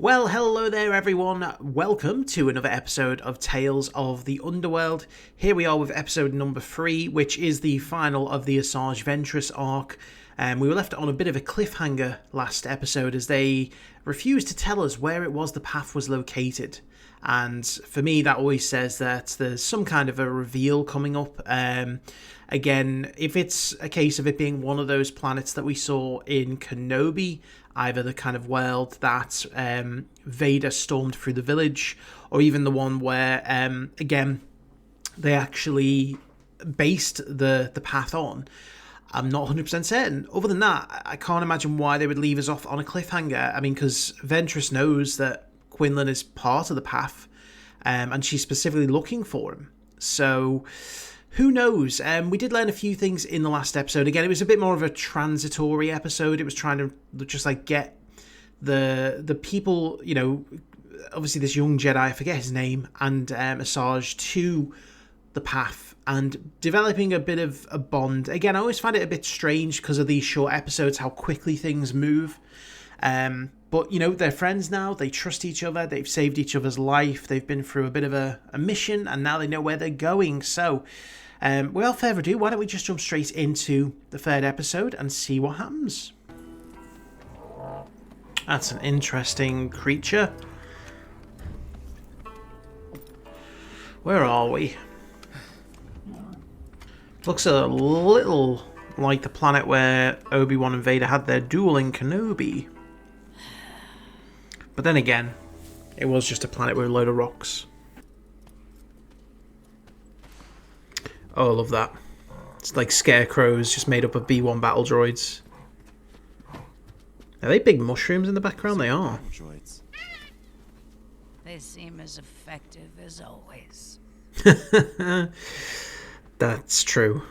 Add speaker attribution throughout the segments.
Speaker 1: Well, hello there everyone. Welcome to another episode of Tales of the Underworld. Here we are with episode number 3, which is the final of the Asajj Ventress arc. We were left on a bit of a cliffhanger last episode as they refused to tell us where it was the path was located. And for me, that always says that there's some kind of a reveal coming up. Again, if it's a case of it being one of those planets that we saw in Kenobi, either the kind of world that Vader stormed through the village, or even the one where, again, they actually based the path on, I'm not 100% certain. Other than that, I can't imagine why they would leave us off on a cliffhanger. I mean, because Ventress knows that Quinlan is part of the path, and she's specifically looking for him. So, who knows? We did learn a few things in the last episode. Again, it was a bit more of a transitory episode. It was trying to just like get the people, you know, obviously this young Jedi, I forget his name, and Asajj to the path and developing a bit of a bond. Again, I always find it a bit strange because of these short episodes, how quickly things move. But, you know, they're friends now. They trust each other. They've saved each other's life. They've been through a bit of a mission, and now they know where they're going. So, without further ado, why don't we just jump straight into the third episode and see what happens. That's an interesting creature. Where are we? Looks a little like the planet where Obi-Wan and Vader had their duel in Kenobi. But then again, it was just a planet with a load of rocks. Oh, I love that. It's like scarecrows just made up of B-1 battle droids. Are they big mushrooms in the background? They are.
Speaker 2: They seem as effective as always.
Speaker 1: That's true.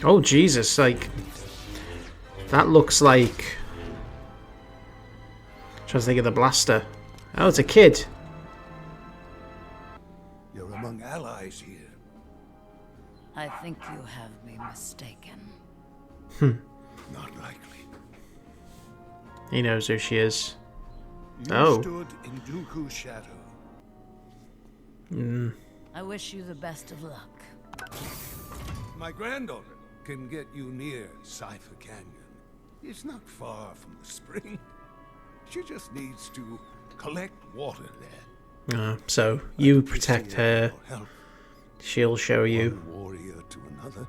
Speaker 1: Oh, Jesus, like... That looks like... I'm trying to think of the blaster. Oh, it's a kid.
Speaker 3: You're among allies here.
Speaker 2: I think you have me mistaken.
Speaker 3: Not likely.
Speaker 1: He knows who she is.
Speaker 3: You stood in Dooku's shadow.
Speaker 2: I wish you the best of luck.
Speaker 3: My granddaughter can get you near Cypher Canyon. It's not far from the spring. She just needs to collect water there.
Speaker 1: So you protect her. She'll show you.
Speaker 3: One warrior to another.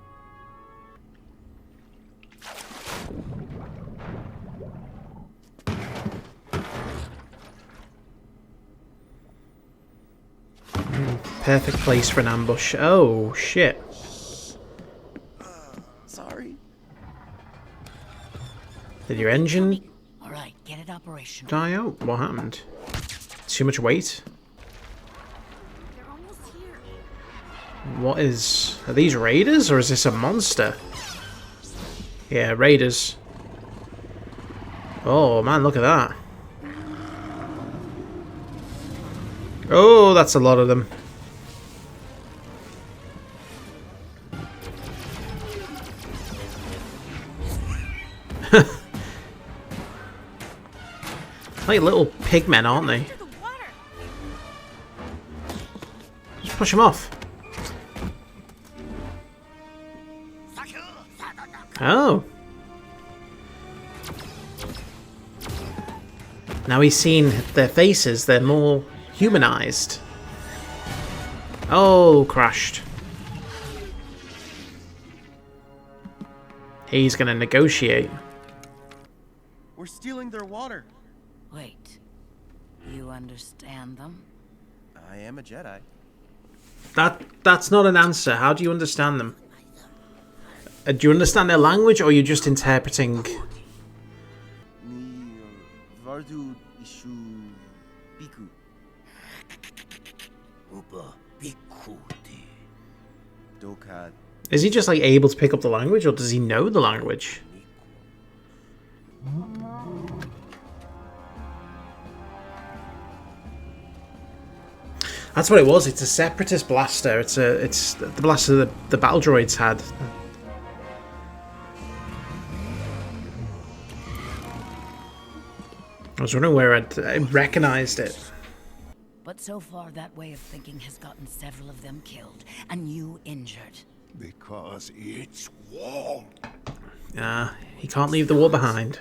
Speaker 1: Perfect place for an ambush. Oh, shit.
Speaker 4: Sorry.
Speaker 1: Did your engine
Speaker 2: All right, get it operational.
Speaker 1: die out? What happened? Too much weight?
Speaker 2: They're almost here.
Speaker 1: What is... Are these raiders or is this a monster? Yeah, raiders. Oh, man, look at that. Oh, that's a lot of them. Like little pigmen, aren't they? Just push them off. Oh. Now he's seen their faces, they're more humanized. Oh, crashed. He's gonna negotiate.
Speaker 4: We're stealing their water.
Speaker 2: Wait. You understand them?
Speaker 4: I am a Jedi.
Speaker 1: That's not an answer. How do you understand them? Do you understand their language, or are you just interpreting?
Speaker 4: Ni Vardu Ishu Biku. Dokad.
Speaker 1: Is he just like able to pick up the language, or does he know the language? That's what it was. It's a separatist blaster. It's the blaster that the battle droids had. I was wondering where I recognised it.
Speaker 2: But so far, that way of thinking has gotten several of them killed, and you injured.
Speaker 3: Because it's war.
Speaker 1: He can't leave the war behind.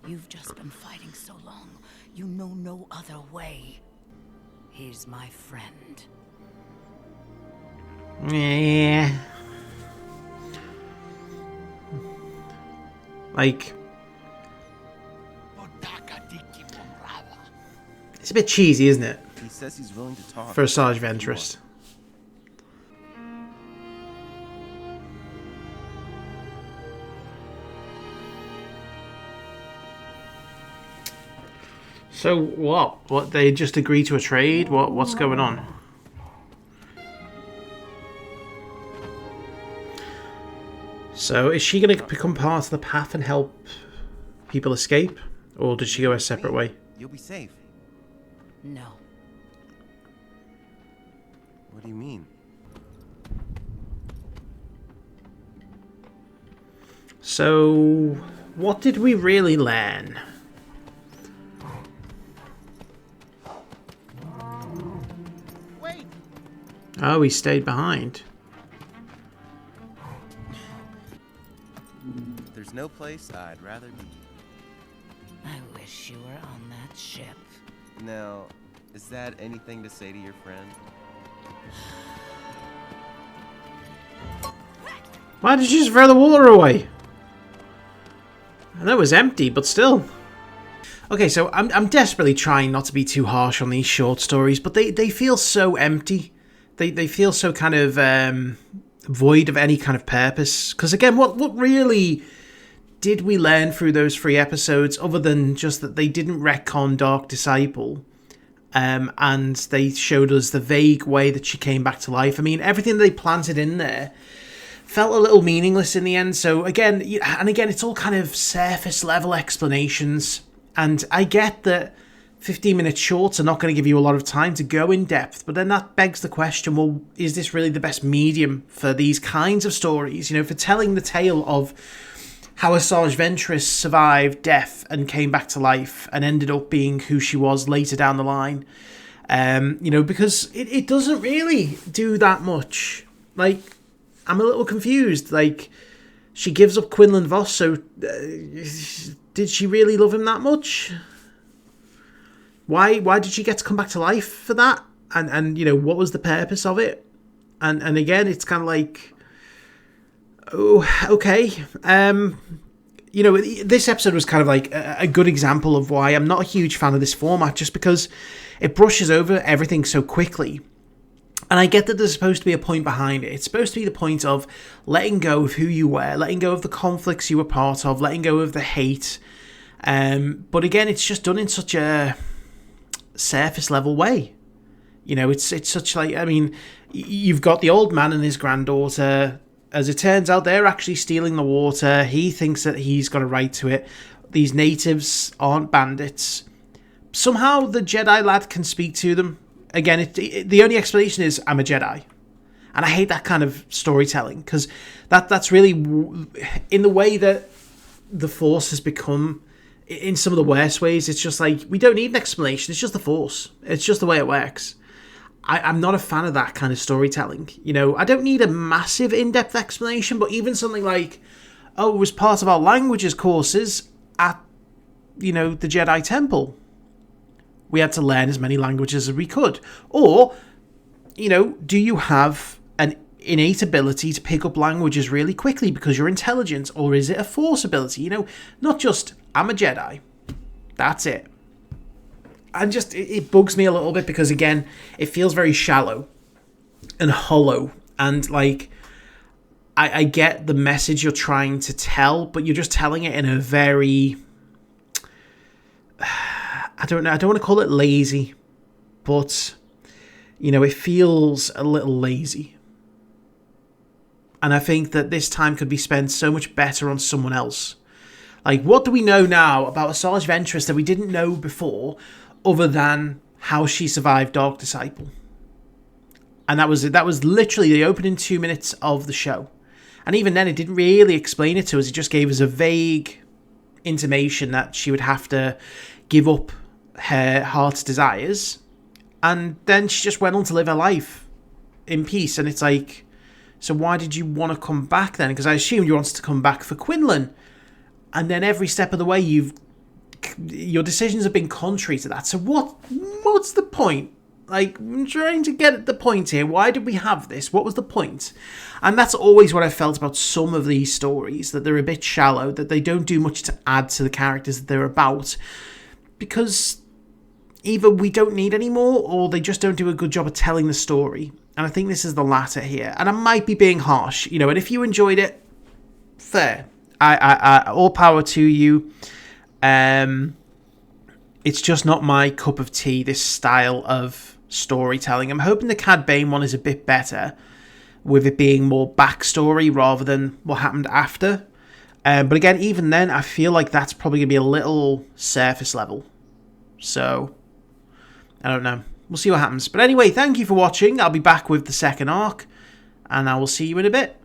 Speaker 2: You've just been fighting so long, you know no other way. He's my friend.
Speaker 1: Yeah. Like, it's a bit cheesy, isn't it?
Speaker 4: He says he's willing to talk.
Speaker 1: For Asajj Ventress. So what? What, they just agree to a trade? What's going on? So is she going to become part of the path and help people escape? Or did she go a separate way?
Speaker 4: You'll be safe.
Speaker 2: No.
Speaker 4: What do you mean?
Speaker 1: So what did we really learn?
Speaker 4: Wait!
Speaker 1: Oh, he stayed behind.
Speaker 4: There's no place I'd rather be.
Speaker 2: I wish you were on that ship.
Speaker 4: Now, is that anything to say to your friend?
Speaker 1: Why did you just throw the water away? I know it was empty, but still. Okay, so I'm desperately trying not to be too harsh on these short stories, but they feel so empty. They feel so kind of void of any kind of purpose. Because again, what really did we learn through those 3 episodes, other than just that they didn't retcon Dark Disciple, and they showed us the vague way that she came back to life? I mean, everything they planted in there felt a little meaningless in the end. So again, it's all kind of surface level explanations. And I get that 15-minute shorts are not going to give you a lot of time to go in depth, but then that begs the question, well, is this really the best medium for these kinds of stories? You know, for telling the tale of how Asajj Ventress survived death and came back to life and ended up being who she was later down the line. You know, because it doesn't really do that much. Like, I'm a little confused. Like, she gives up Quinlan Voss, so did she really love him that much? Why did she get to come back to life for that? And you know, what was the purpose of it? And again, it's kind of like, oh, okay. You know, this episode was kind of like a good example of why I'm not a huge fan of this format, just because it brushes over everything so quickly. And I get that there's supposed to be a point behind it. It's supposed to be the point of letting go of who you were, letting go of the conflicts you were part of, letting go of the hate. But again, it's just done in such a surface level way. You know, it's such like, I mean, you've got the old man and his granddaughter. As it turns out, they're actually stealing the water. He thinks that he's got a right to it. These natives aren't bandits. Somehow the Jedi lad can speak to them. Again, the only explanation is, I'm a Jedi. And I hate that kind of storytelling, because that's really in the way that the Force has become in some of the worst ways. It's just like, we don't need an explanation. It's just the Force. It's just the way it works. I'm not a fan of that kind of storytelling. You know, I don't need a massive in-depth explanation, but even something like, oh, it was part of our languages courses at, you know, the Jedi Temple. We had to learn as many languages as we could. Or, you know, do you have an innate ability to pick up languages really quickly because you're intelligent? Or is it a Force ability? You know, not just, I'm a Jedi. That's it. And just, it bugs me a little bit because, again, it feels very shallow and hollow. And, like, I get the message you're trying to tell, but you're just telling it in a very... I don't know, I don't want to call it lazy, but, you know, it feels a little lazy. And I think that this time could be spent so much better on someone else. Like, what do we know now about Asajj Ventress that we didn't know before, other than how she survived Dark Disciple? And that was literally the opening 2 minutes of the show. And even then, it didn't really explain it to us. It just gave us a vague intimation that she would have to give up her heart's desires, and then she just went on to live her life in peace. And it's like, so why did you want to come back then? Because I assumed you wanted to come back for Quinlan, and then every step of the way your decisions have been contrary to that. So what's the point? Like, I'm trying to get at the point here. Why did we have this? What was the point? And that's always what I felt about some of these stories, that they're a bit shallow, that they don't do much to add to the characters that they're about, because either we don't need any more, or they just don't do a good job of telling the story. And I think this is the latter here. And I might be being harsh, you know, and if you enjoyed it, fair. I all power to you. It's just not my cup of tea, this style of storytelling. I'm hoping the Cad Bane one is a bit better, with it being more backstory rather than what happened after. But again, even then, I feel like that's probably going to be a little surface level. So, I don't know. We'll see what happens. But anyway, thank you for watching. I'll be back with the second arc, and I will see you in a bit.